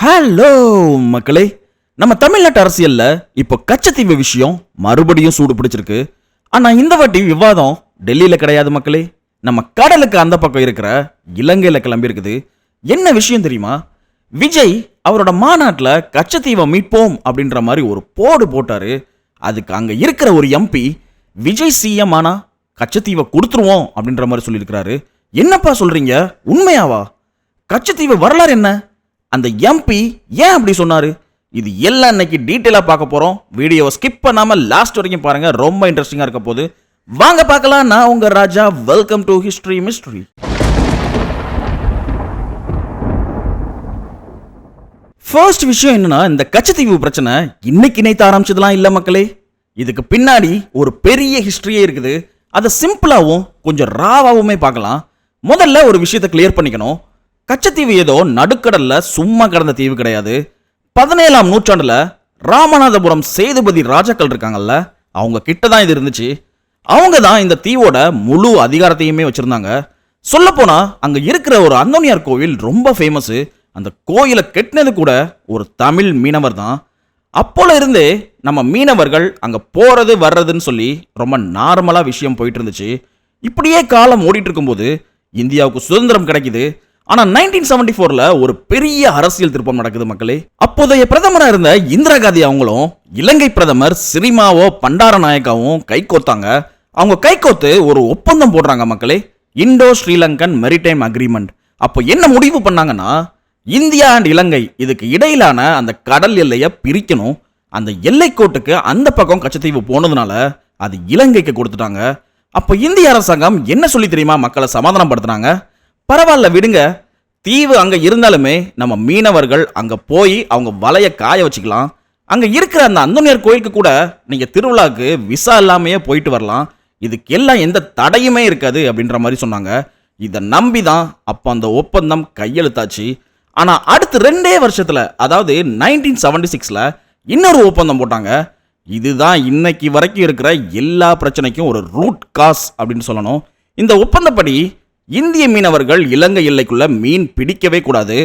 Hello மக்களே, நம்ம தமிழ்நாட்டு அரசியல்ல இப்போ கச்சத்தீவு விஷயம் மறுபடியும் சூடு பிடிச்சிருக்கு. ஆனா இந்த வாட்டி விவாதம் டெல்லியில கிடையாது மக்களே, நம்ம கடலுக்கு அந்த பக்கம் இருக்கிற இலங்கையில கிளம்பி இருக்குது. என்ன விஷயம் தெரியுமா? விஜய் அவரோட மாநாட்டில் கச்சத்தீவை மீட்போம் அப்படின்ற மாதிரி ஒரு போடு போட்டாரு. அதுக்கு அங்க இருக்கிற ஒரு எம்பி விஜய் சிஎம் ஆனா கச்சத்தீவை கொடுத்துருவோம் அப்படின்ற மாதிரி சொல்லியிருக்கிறாரு. என்னப்பா சொல்றீங்க, உண்மையாவா? கச்சத்தீவு வரலாறு என்ன? அந்த எம்பி ஏன் அப்படி சொன்னாரு? இது எல்லாம் இன்னைக்கு டீட்டெயிலா பார்க்க போறோம். வீடியோவை ஸ்கிப் பண்ணாம லாஸ்ட் வரைக்கும் பாருங்க, ரொம்ப இன்ட்ரெஸ்டிங்கா இருக்க போகுது. வாங்க பார்க்கலாம். நான் உங்க Raja. Welcome to history mystery. First விஷயம் என்னன்னா, இந்த கச்சத்தீவு பிரச்சனை இன்னைக்கு நேத்து ஆரம்பிச்சதுலாம் இல்ல மக்களே. இதுக்கு பின்னாடி ஒரு பெரிய ஹிஸ்டரியே இருக்குது. அதை சிம்பிளாவும் கொஞ்சம் ராவாவுமே பார்க்கலாம். முதல்ல ஒரு விஷயத்தை கிளியர் பண்ணிக்கணும். கச்சத்தீவு ஏதோ நடுக்கடல்ல சும்மா கிடந்த தீவு கிடையாது. 17ஆம் நூற்றாண்டுல ராமநாதபுரம் சேதுபதி ராஜாக்கள் இருக்காங்கல்ல, அவங்க கிட்ட தான் இது இருந்துச்சு. அவங்க தான் இந்த தீவோட முழு அதிகாரத்தையுமே வச்சிருந்தாங்க. சொல்ல போனா அங்க இருக்கிற ஒரு அந்தோனியார் கோவில் ரொம்ப ஃபேமஸ். அந்த கோயிலை கெட்டினது கூட ஒரு தமிழ் மீனவர் தான். அப்போல இருந்தே நம்ம மீனவர்கள் அங்க போறது வர்றதுன்னு சொல்லி ரொம்ப நார்மலா விஷயம் போயிட்டு இருந்துச்சு. இப்படியே காலம் ஓடிட்டு இருக்கும்போது இந்தியாவுக்கு சுதந்திரம் கிடைக்குது. ஆனா 1974ல ஒரு பெரிய அரசியல் திருப்பம் நடக்குது மக்களே. அப்போதைய பிரதமரா இருந்த இந்திரா காந்தி அவங்களும் இலங்கை பிரதமர் சிறிமாவோ பண்டாரநாயக்காவும் கைகோத்தாங்க. அவங்க கைகோத்து ஒரு ஒப்பந்தம் போடுறாங்க மக்களே, இண்டோ ஸ்ரீலங்கன் மெரிடைம் அக்ரிமெண்ட். அப்போ என்ன முடிவு பண்ணாங்கன்னா, இந்தியா அண்ட் இலங்கை இதுக்கு இடையிலான அந்த கடல் எல்லையை பிரிக்கணும். அந்த எல்லைக்கோட்டுக்கு அந்த பக்கம் கச்சத்தீவு போனதுனால அது இலங்கைக்கு கொடுத்துட்டாங்க. அப்போ இந்திய அரசாங்கம் என்ன சொல்லி தெரியுமா மக்களை சமாதானப்படுத்துறாங்க? பரவாயில்ல விடுங்க, தீவு அங்க இருந்தாலுமே நம்ம மீனவர்கள் அங்க போய் அவங்க வலைய காய வச்சுக்கலாம். அங்க இருக்கிற அந்த அந்தோனியார் கோயிலுக்கு கூட நீங்க திருவிழாக்கு விசா இல்லாமையே போயிட்டு வரலாம். இதுக்கு எல்லாம் எந்த தடையுமே இருக்காது அப்படின்ற மாதிரி சொன்னாங்க. இதை நம்பி தான் அப்போ அந்த ஒப்பந்தம் கையெழுத்தாச்சு. ஆனா அடுத்து 2 வருஷத்துல, அதாவது 1976ல இன்னொரு ஒப்பந்தம் போட்டாங்க. இதுதான் இன்னைக்கு வரைக்கும் இருக்கிற எல்லா பிரச்சனைக்கும் ஒரு ரூட் காஸ் அப்படின்னு சொல்லணும். இந்த ஒப்பந்தப்படி இந்திய மீனவர்கள் இலங்கை எல்லைக்குள்ள மீன் பிடிக்கவே கூடாது.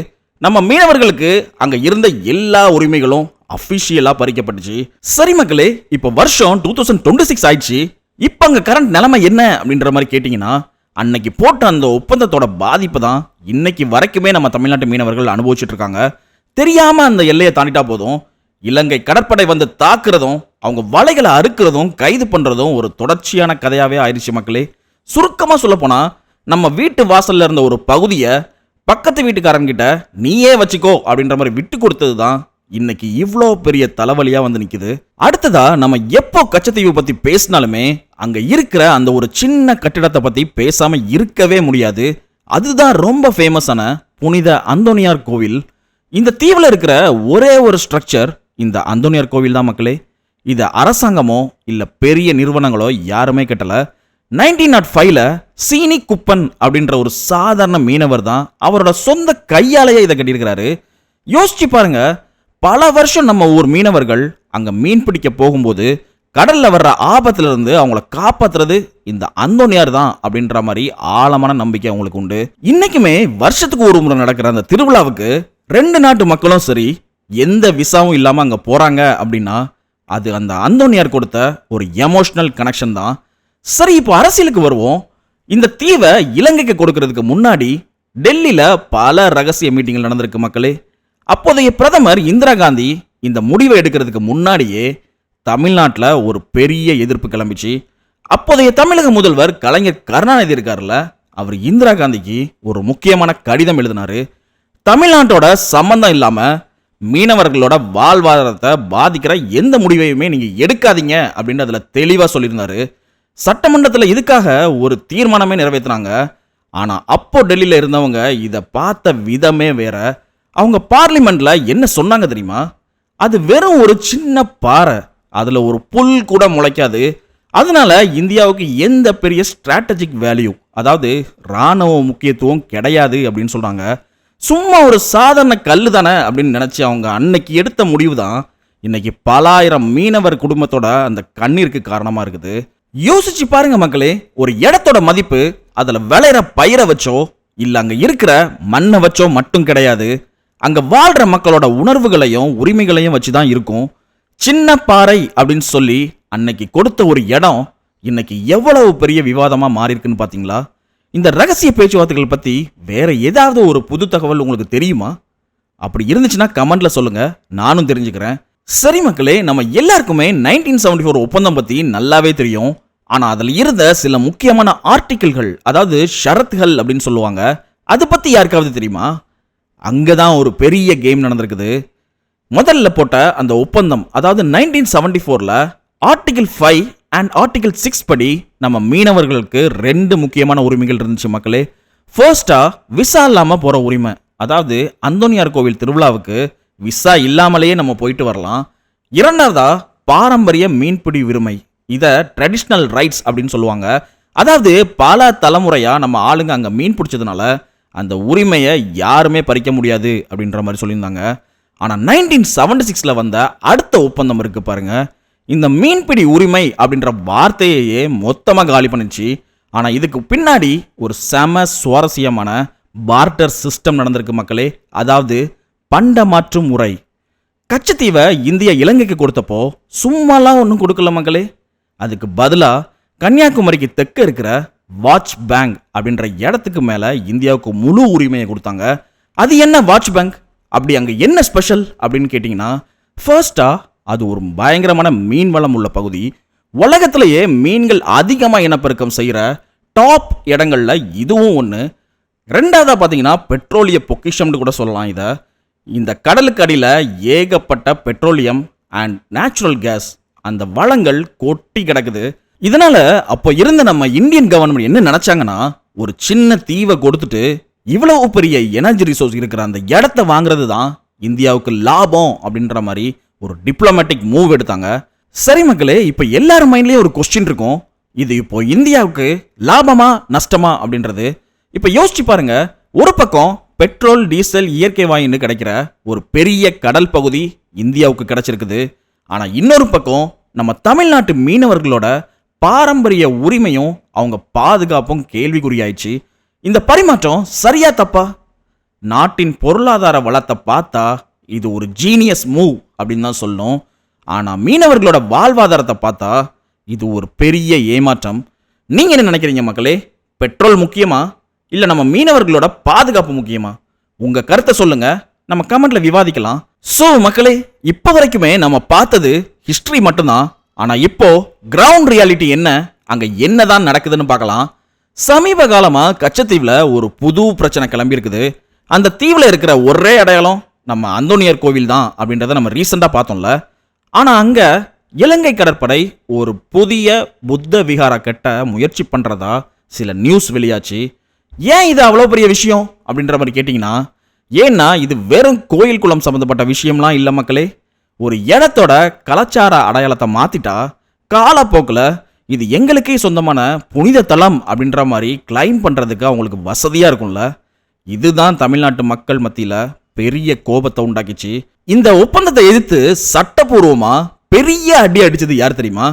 நம்ம மீனவர்களுக்கு அங்க இருந்த எல்லா உரிமைகளும் அபிஷியலா பறிக்கப்பட்டுச்சு. சரி மக்களே, இப்போ வருஷம் 2026 ஆயிடுச்சு. இப்போ அங்க கரண்ட் நிலைமை என்ன அப்படின்ற மாதிரி கேட்டீங்கன்னா, அன்னைக்கு போட்ட அந்த ஒப்பந்தத்தோட பாதிப்பு தான் இன்னைக்கு வரைக்குமே நம்ம தமிழ்நாட்டு மீனவர்கள் அனுபவிச்சுட்டு இருக்காங்க. தெரியாம அந்த எல்லையை தாண்டிட்டா போதும், இலங்கை கடற்படை வந்து தாக்குறதும் அவங்க வலைகளை அறுக்கிறதும் கைது பண்றதும் ஒரு தொடர்ச்சியான கதையாவே ஆயிடுச்சு மக்களே. சுருக்கமா சொல்ல போனா, நம்ம வீட்டு வாசல்ல இருந்த ஒரு பகுதியை பக்கத்து வீட்டுக்காரங்கிட்ட நீயே வச்சுக்கோ அப்படின்ற மாதிரி விட்டு கொடுத்தது தான் இன்னைக்கு இவ்வளோ பெரிய தலைவலியா வந்து நிக்குது. அடுத்ததா நம்ம எப்போ கச்சத்தீவு பத்தி பேசினாலுமே அங்க இருக்கிற அந்த ஒரு சின்ன கட்டிடத்தை பத்தி பேசாம இருக்கவே முடியாது. அதுதான் ரொம்ப ஃபேமஸான புனித அந்தோனியார் கோவில். இந்த தீவுல இருக்கிற ஒரே ஒரு ஸ்ட்ரக்சர் இந்த அந்தோனியார் கோவில் தான் மக்களே. இதை அரசாங்கமோ இல்ல பெரிய நிறுவனங்களோ யாருமே கட்டல. 1905ல சீனி குப்பன் அப்படின்ற ஒரு சாதாரண மீனவர் தான் அவரோட சொந்த கையாலேயே இதை கட்டியிருக்கிறாரு. யோசிச்சு பாருங்க, பல வருஷம் நம்ம ஊர் மீனவர்கள் அங்க மீன் பிடிக்க போகும்போது கடல்ல வர்ற ஆபத்துல இருந்து அவங்கள காப்பாத்துறது இந்த அந்தோனியார் தான் அப்படின்ற மாதிரி ஆழமான நம்பிக்கை அவங்களுக்கு உண்டு. இன்னைக்குமே வருஷத்துக்கு ஒரு முறை நடக்கிற அந்த திருவிழாவுக்கு 2 நாட்டு மக்களும் சரி எந்த விசாவும் இல்லாம அங்க போறாங்க அப்படின்னா அது அந்த அந்தோனியார் கொடுத்த ஒரு எமோஷனல் கனெக்ஷன் தான். சரி, இப்போ அரசியலுக்கு வருவோம். இந்த தீவை இலங்கைக்கு கொடுக்கிறதுக்கு முன்னாடி டெல்லியில பல ரகசிய மீட்டிங்கள் நடந்திருக்கு மக்களே. அப்போதைய பிரதமர் இந்திரா காந்தி இந்த முடிவை எடுக்கிறதுக்கு முன்னாடியே தமிழ்நாட்டில் ஒரு பெரிய எதிர்ப்பு கிளம்பிச்சு. அப்போதைய தமிழக முதல்வர் கலைஞர் கருணாநிதி இருக்காருல்ல, அவர் இந்திரா காந்திக்கு ஒரு முக்கியமான கடிதம் எழுதினாரு. தமிழ்நாட்டோட சம்பந்தம் இல்லாம மீனவர்களோட வாழ்வாதாரத்தை பாதிக்கிற எந்த முடிவையுமே நீங்க எடுக்காதீங்க அப்படின்னு அதுல தெளிவா சொல்லியிருந்தாரு. சட்டமன்றத்தில் இதுக்காக ஒரு தீர்மானமே நிறைவேற்றினாங்க. ஆனா அப்போ டெல்லியில இருந்தவங்க இதை பார்த்த விதமே வேற. அவங்க பார்லிமெண்ட்ல என்ன சொன்னாங்க தெரியுமா? அது வெறும் ஒரு சின்ன பாறை, அதுல ஒரு புல் கூட முளைக்காது. அதனால இந்தியாவுக்கு எந்த பெரிய ஸ்ட்ராட்டஜிக் வேல்யூ, அதாவது ராணுவ முக்கியத்துவம் கிடையாது அப்படின்னு சொல்றாங்க. சும்மா ஒரு சாதாரண கல்லு தானே அப்படின்னு நினைச்சு அவங்க அன்னைக்கு எடுத்த முடிவு தான் இன்னைக்கு பல ஆயிரம் மீனவர் குடும்பத்தோட அந்த கண்ணீருக்கு காரணமா இருக்குது. யோசிச்சு பாருங்க மக்களே, ஒரு இடத்தோட மதிப்பு அதுல விளையிற பயிரை வச்சோ இல்ல அங்க இருக்கிற மண்ணை வச்சோ மட்டும் கிடையாது. அங்க வாழ்ற மக்களோட உணர்வுகளையும் உரிமைகளையும் வச்சு தான் இருக்கும். சின்ன பாறை அப்படின்னு சொல்லி அன்னைக்கு கொடுத்த ஒரு இடம் இன்னைக்கு எவ்வளவு பெரிய விவாதமா மாறி இருக்குன்னு பாத்தீங்களா? இந்த ரகசிய பேச்சுவார்த்தைகள் பத்தி வேற ஏதாவது ஒரு புது தகவல் உங்களுக்கு தெரியுமா? அப்படி இருந்துச்சுன்னா கமெண்ட்ல சொல்லுங்க, நானும் தெரிஞ்சுக்கிறேன். சரி மக்களே, நம்ம எல்லாருக்குமே 1974 ஒப்பந்தம் பத்தி நல்லாவே தெரியும். ஆனா அதுல இருந்த சில முக்கியமான ஆர்டிகிள்கள், அதாவது ஷரத்துகள் அப்படின்னு சொல்லுவாங்க, அது பத்தி யாருக்காவது தெரியுமா? அங்கதான் ஒரு பெரிய கேம் நடந்திருக்குது. முதல்ல போட்ட அந்த ஒப்பந்தம், அதாவது 1974ல ஆர்டிகிள் 5 அண்ட் ஆர்டிகிள் 6 படி நம்ம மீனவர்களுக்கு 2 முக்கியமான உரிமைகள் இருந்துச்சு மக்களே. ஃபர்ஸ்டா விசா இல்லாம போற உரிமை, அதாவது அந்தோனியார் கோவில் திருவிழாவுக்கு விசா இல்லாமலேயே நம்ம போயிட்டு வரலாம். இரண்டாவதா பாரம்பரிய மீன்பிடி உரிமை, இத ட்ரெடிஷ்னல் ரைட்ஸ் அப்படின்னு சொல்லுவாங்க. அதாவது பல தலைமுறையா நம்ம ஆளுங்க அங்க மீன் பிடிச்சதுனால அந்த உரிமையை யாருமே பறிக்க முடியாது அப்படின்ற மாதிரி சொல்லியிருந்தாங்க. ஆனா 1976ல வந்த அடுத்த ஒப்பந்தம் இருக்கு பாருங்க, இந்த மீன்பிடி உரிமை அப்படின்ற வார்த்தையே மொத்தமா காலி பண்ணிச்சு. ஆனா இதுக்கு பின்னாடி ஒரு செம சுவாரஸ்யமான பார்ட்டர் சிஸ்டம் நடந்திருக்கு மக்களே. அதாவது பண்ட மாற்றும் முறை. கச்சத்தீவை இந்தியா இலங்கைக்கு கொடுத்தப்போ சும்மாலாம் ஒன்றும் கொடுக்கல மக்களே. அதுக்கு பதிலா கன்னியாகுமரிக்கு தெற்க இருக்கிற வாட்ச் பேங்க் அப்படின்ற இடத்துக்கு மேல இந்தியாவுக்கு முழு உரிமையை கொடுத்தாங்க. அது என்ன வாட்ச் பேங்க், அப்படி அங்க என்ன ஸ்பெஷல் அப்படின்னு கேட்டீங்கன்னா, ஃபர்ஸ்டா அது ஒரு பயங்கரமான மீன் வளம் உள்ள பகுதி. உலகத்திலேயே மீன்கள் அதிகமாக இனப்பெருக்கம் செய்கிற டாப் இடங்கள்ல இதுவும் ஒன்று. ரெண்டாவதா பார்த்தீங்கன்னா பெட்ரோலிய பொக்கிஷம்னு கூட சொல்லலாம் இதை. இந்த கடலுக்கு அடியில் ஏகப்பட்ட பெட்ரோலியம் அண்ட் நேச்சுரல் கேஸ் அந்த வளங்கள் கொட்டி கிடக்குது. இதனால அப்போ இருந்த நம்ம இந்தியன் கவர்மெண்ட் என்ன நினைச்சாங்கன்னா, ஒரு சின்ன தீவை கொடுத்துட்டு இவ்வளவு பெரிய எனர்ஜி ரிசோர்ஸ் இருக்கிற அந்த இடத்த வாங்குறது தான் இந்தியாவுக்கு லாபம் அப்படின்ற மாதிரி ஒரு டிப்ளமேட்டிக் மூவ் எடுத்தாங்க. சரி மக்களே, இப்போ எல்லாரும் மைண்ட்லயும் ஒரு கொஸ்டின் இருக்கும், இது இப்போ இந்தியாவுக்கு லாபமா நஷ்டமா அப்படின்றது. இப்போ யோசிச்சு பாருங்க, ஒரு பக்கம் பெட்ரோல் டீசல் இயற்கை வாயுன்னு கிடைக்கிற ஒரு பெரிய கடல் பகுதி இந்தியாவுக்கு கிடைச்சிருக்குது. ஆனா இன்னொரு பக்கம் நம்ம தமிழ்நாட்டு மீனவர்களோட பாரம்பரிய உரிமையும் அவங்க பாதுகாப்பும் கேள்விக்குறியாயிடுச்சு. இந்த பரிமாற்றம் சரியா தப்பா? நாட்டின் பொருளாதார வளத்தை பார்த்தா இது ஒரு ஜீனியஸ் மூவ் அப்படின்னு தான் சொல்லணும். ஆனா மீனவர்களோட வாழ்வாதாரத்தை பார்த்தா இது ஒரு பெரிய ஏமாற்றம். நீங்க என்ன நினைக்கிறீங்க மக்களே? பெட்ரோல் முக்கியமா இல்ல நம்ம மீனவர்களோட பாதுகாப்பு முக்கியமா? உங்க கருத்தை சொல்லுங்க, நம்ம கமெண்ட்ல விவாதிக்கலாம். சோ மக்களே, இப்போ வரைக்குமே நம்ம பார்த்தது ஹிஸ்டரி மட்டும்தான். ஆனா இப்போ கிரவுண்ட் ரியாலிட்டி என்ன, அங்க என்னதான் நடக்குதுன்னு பார்க்கலாம். சமீப காலமா கச்சத்தீவுல ஒரு புது பிரச்சனை கிளம்பி இருக்குது. அந்த தீவுல இருக்கிற ஒரே அடையாளம் நம்ம அந்தோனியார் கோவில் தான் அப்படின்றத நம்ம ரீசெண்டா பார்த்தோம்ல. ஆனா அங்க இலங்கை கடற்படை ஒரு புதிய புத்த விகாரா கட்ட முயற்சி பண்றதா சில நியூஸ் வெளியாச்சு. ஏன் இது அவ்வளோ பெரிய விஷயம் அப்படின்ற மாதிரி கேட்டிங்கன்னா, ஏன்னா இது வெறும் கோயில் குளம் சம்மந்தப்பட்ட விஷயம்லாம் இல்லை மக்களே. ஒரு இடத்தோட கலாச்சார அடையாளத்தை மாற்றிட்டா காலப்போக்கில் இது எங்களுக்கே சொந்தமான புனித தலம் அப்படின்ற மாதிரி கிளைம் பண்ணுறதுக்கு அவங்களுக்கு வசதியாக இருக்கும்ல. இதுதான் தமிழ்நாட்டு மக்கள் மத்தியில் பெரிய கோபத்தை உண்டாக்கிச்சு. இந்த ஒப்பந்தத்தை எதிர்த்து சட்டப்பூர்வமாக பெரிய அடி அடிச்சது யார் தெரியுமா?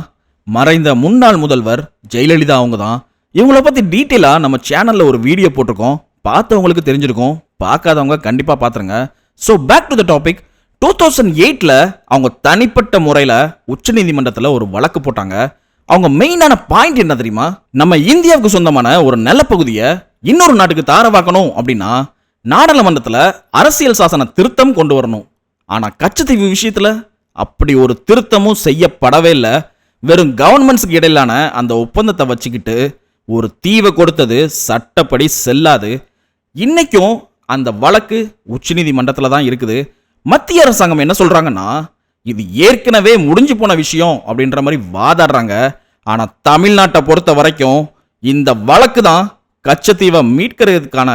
மறைந்த முன்னாள் முதல்வர் ஜெயலலிதா அவங்க தான். இவங்கள பற்றி டீட்டெயிலாக நம்ம சேனலில் ஒரு வீடியோ போட்டிருக்கோம், பார்த்தவங்களுக்கு தெரிஞ்சிருக்கும், பார்க்காதவங்க கண்டிப்பாக பார்த்துருங்க. So back to the topic. 2008ல் அவங்க தனிப்பட்ட முறையில் உச்சநீதிமன்றத்தில் ஒரு வழக்கு போட்டாங்க. அவங்க மெயினான பாயிண்ட் என்ன தெரியுமா? நம்ம இந்தியாவுக்கு சொந்தமான ஒரு நிலப்பகுதியை இன்னொரு நாட்டுக்கு தாரவாக்கணும் அப்படின்னா நாடாளுமன்றத்தில் அரசியல் சாசன திருத்தம் கொண்டு வரணும். ஆனால் கச்சத்தீவு விஷயத்தில் அப்படி ஒரு திருத்தமும் செய்யப்படவே இல்லை. வெறும் கவர்மெண்ட்ஸுக்கு இடையிலான அந்த ஒப்பந்தத்தை வச்சுக்கிட்டு ஒரு தீவை கொடுத்தது சட்டப்படி செல்லாது. இன்னைக்கும் அந்த வழக்கு உச்சநீதிமன்றத்தில் தான் இருக்குது. மத்திய அரசாங்கம் என்ன சொல்றாங்கன்னா, இது ஏற்கனவே முடிஞ்சு போன விஷயம் அப்படின்ற மாதிரி வாதாடுறாங்க. ஆனால் தமிழ்நாட்டை பொறுத்த வரைக்கும் இந்த வழக்கு தான் கச்சத்தீவை மீட்கிறதுக்கான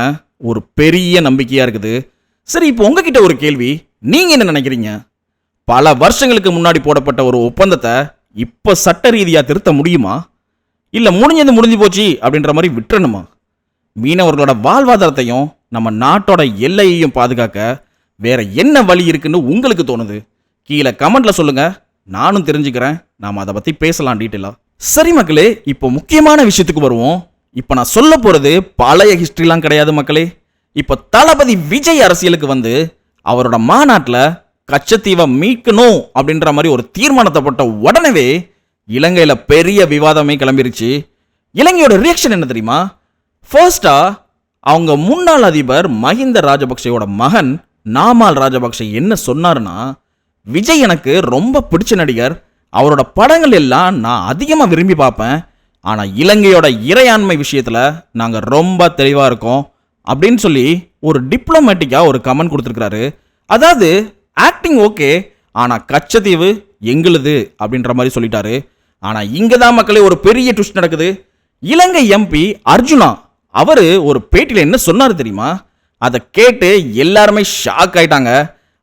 ஒரு பெரிய நம்பிக்கையா இருக்குது. சரி, இப்போ உங்ககிட்ட ஒரு கேள்வி, நீங்க என்ன நினைக்கிறீங்க? பல வருஷங்களுக்கு முன்னாடி போடப்பட்ட ஒரு ஒப்பந்தத்தை இப்போ சட்ட ரீதியாக திருத்த முடியுமா? இல்லை முடிஞ்சது முடிஞ்சு போச்சு அப்படின்ற மாதிரி விட்டுறணுமா? மீனவர்களோட வாழ்வாதாரத்தையும் நம்ம நாட்டோட எல்லையையும் பாதுகாக்க வேற என்ன வழி இருக்குன்னு உங்களுக்கு தோணுது? கீழே கமெண்ட்ல சொல்லுங்க, நானும் தெரிஞ்சுக்கிறேன். நாம அதை பத்தி பேசலாம் டீட்டெயிலா. சரி மக்களே, இப்போ முக்கியமான விஷயத்துக்கு வருவோம். இப்போ நான் சொல்ல போறது பழைய ஹிஸ்டரிலாம் கிடையாது மக்களே. இப்போ தளபதி விஜய் அரசியலுக்கு வந்து அவரோட மாநாட்டில் கச்சத்தீவை மீட்கணும் அப்படின்ற மாதிரி ஒரு தீர்மானத்தை போட்ட உடனே இலங்கையில் பெரிய விவாதமே கிளம்பிருச்சு. இலங்கையோட ரியாக்ஷன் என்ன தெரியுமா? ஃபர்ஸ்டா அவங்க முன்னாள் அதிபர் மஹிந்த ராஜபக்சேயோட மகன் நாமல் ராஜபக்சே என்ன சொன்னாருன்னா, விஜய் எனக்கு ரொம்ப பிடிச்ச நடிகர், அவரோட படங்கள் எல்லாம் நான் அதிகமாக விரும்பி பார்ப்பேன், ஆனால் இலங்கையோட இறையாண்மை விஷயத்தில் நாங்கள் ரொம்ப தெளிவாக இருக்கோம் அப்படின்னு சொல்லி ஒரு டிப்ளமேட்டிக்காக ஒரு கமெண்ட் கொடுத்துருக்காரு. அதாவது ஆக்டிங் ஓகே, ஆனால் கச்சத்தீவு எங்களுது அப்படின்ற மாதிரி சொல்லிட்டாரு. ஆனால் இங்கே தான் மக்களே ஒரு பெரிய ட்விஸ்ட் நடக்குது. இலங்கை எம்பி அர்ஜுனா அவர் ஒரு பேட்டியில் என்ன சொன்னார் தெரியுமா? அதை கேட்டு எல்லாருமே ஷாக் ஆயிட்டாங்க.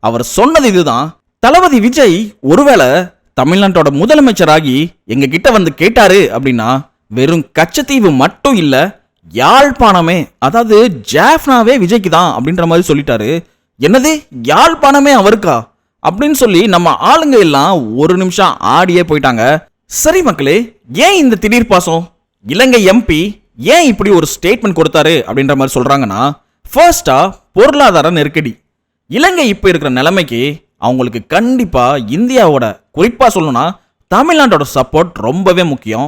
அவர் சொன்னது இதுதான், தளபதி விஜய் ஒருவேளை தமிழ்நாட்டோட முதலமைச்சராகி எங்க கிட்ட வந்து கேட்டாரு அப்படின்னா வெறும் கச்சத்தீவு மட்டும் இல்ல, யாழ்ப்பாணமே, அதாவது ஜாஃப்னாவே விஜய்க்கு தான் அப்படின்ற மாதிரி சொல்லிட்டாரு. என்னது, யாழ்ப்பாணமே அவருக்கா அப்படின்னு சொல்லி நம்ம ஆளுங்க எல்லாம் ஒரு நிமிஷம் ஆடியே போயிட்டாங்க. சரி மக்களே, ஏன் இந்த திடீர் பாசம்? இலங்கை எம்பி ஏன் இப்படி ஒரு ஸ்டேட்மெண்ட் கொடுத்தாரு அப்படின்ற மாதிரி சொல்றாங்கன்னா, ஃபர்ஸ்டா பொருளாதார நெருக்கடி. இலங்கை இப்போ இருக்கிற நிலைமைக்கு அவங்களுக்கு கண்டிப்பா இந்தியாவோட, குறிப்பா சொல்லணும்னா தமிழ்நாட்டோட சப்போர்ட் ரொம்பவே முக்கியம்.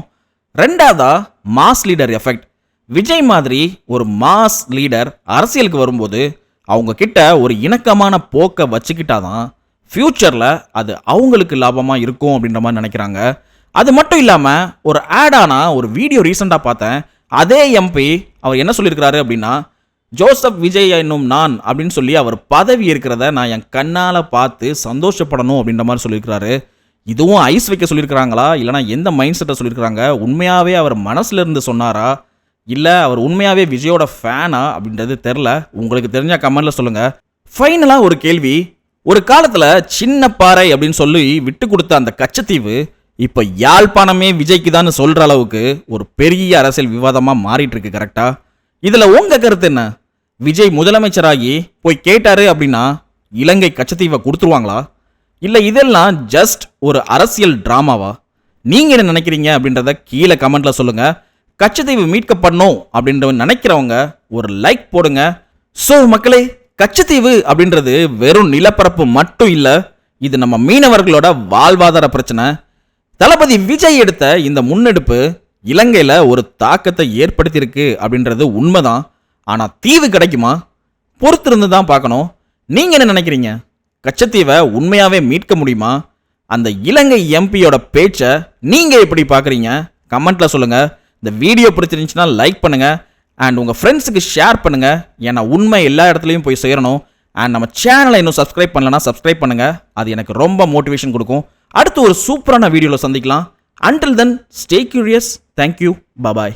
ரெண்டாவதா மாஸ் லீடர் எஃபெக்ட். விஜய் மாதிரி ஒரு மாஸ் லீடர் அரசியலுக்கு வரும்போது அவங்க கிட்ட ஒரு இணக்கமான போக்கை வச்சுக்கிட்டாதான் ஃபியூச்சரில் அது அவங்களுக்கு லாபமாக இருக்கும் அப்படின்ற மாதிரி நினைக்கிறாங்க. அது மட்டும் இல்லாமல் ஒரு ஆடானா ஒரு வீடியோ ரீசெண்டாக பார்த்தேன். அதே எம்பி அவர் என்ன சொல்லியிருக்கிறாரு அப்படின்னா, ஜோசப் விஜய் என்னும் நான் அப்படின்னு சொல்லி அவர் பதவி இருக்கிறத நான் என் கண்ணால் பார்த்து சந்தோஷப்படணும் அப்படின்ற மாதிரி சொல்லியிருக்கிறாரு. இதுவும் ஐஸ் வைக்க சொல்லியிருக்கிறாங்களா, இல்லைனா எந்த மைண்ட் செட்டை சொல்லியிருக்கிறாங்க? உண்மையாகவே அவர் மனசுல இருந்து சொன்னாரா, இல்லை அவர் உண்மையாகவே விஜயோட ஃபேனா அப்படின்றது தெரில. உங்களுக்கு தெரிஞ்ச கமெண்ட்ல சொல்லுங்க. ஃபைனலாக ஒரு கேள்வி, ஒரு காலத்தில் சின்ன பாறை அப்படின்னு சொல்லி விட்டு கொடுத்த அந்த கச்சத்தீவு இப்போ யாழ்ப்பாணமே விஜய்க்கு தான் சொல்கிற அளவுக்கு ஒரு பெரிய அரசியல் விவாதமாக மாறிட்டு இருக்கு. கரெக்டா? இதில் உங்கள் கருத்து என்ன? விஜய் முதலமைச்சராகி போய் கேட்டாரு அப்படின்னா இலங்கை கச்சத்தீவை கொடுத்துருவாங்களா, இல்லை இதெல்லாம் ஜஸ்ட் ஒரு அரசியல் டிராமாவா? நீங்கள் என்ன நினைக்கிறீங்க அப்படின்றத கீழே கமெண்ட்ல சொல்லுங்க. கச்சத்தீவு மீட்கப்படணும் அப்படின்ற நினைக்கிறவங்க ஒரு லைக் போடுங்க. ஸோ மக்களே, கச்சத்தீவு அப்படின்றது வெறும் நிலப்பரப்பு மட்டும் இல்லை, இது நம்ம மீனவர்களோட வாழ்வாதார பிரச்சனை. தளபதி விஜய் எடுத்த இந்த முன்னெடுப்பு இலங்கையில் ஒரு தாக்கத்தை ஏற்படுத்தியிருக்கு அப்படின்றது உண்மைதான். ஆனால் தீவு கிடைக்குமா? பொறுத்திருந்து தான் பார்க்கணும். நீங்கள் என்ன நினைக்கிறீங்க? கச்சத்தீவை உண்மையாகவே மீட்க முடியுமா? அந்த இலங்கை எம்பியோட பேச்சை நீங்கள் எப்படி பார்க்குறீங்க? கமெண்ட்டில் சொல்லுங்கள். இந்த வீடியோ பிடிச்சிருந்துச்சுன்னா லைக் பண்ணுங்கள் அண்ட் உங்கள் ஃப்ரெண்ட்ஸுக்கு ஷேர் பண்ணுங்கள். ஏன்னா உண்மை எல்லா இடத்துலையும் போய் சேரணும். அண்ட் நம்ம சேனலை இன்னும் சப்ஸ்கிரைப் பண்ணலன்னா சப்ஸ்கிரைப் பண்ணுங்கள். அது எனக்கு ரொம்ப மோட்டிவேஷன் கொடுக்கும். அடுத்து ஒரு சூப்பரான வீடியோவில் சந்திக்கலாம். Until then, stay curious. Thank you. Bye-bye.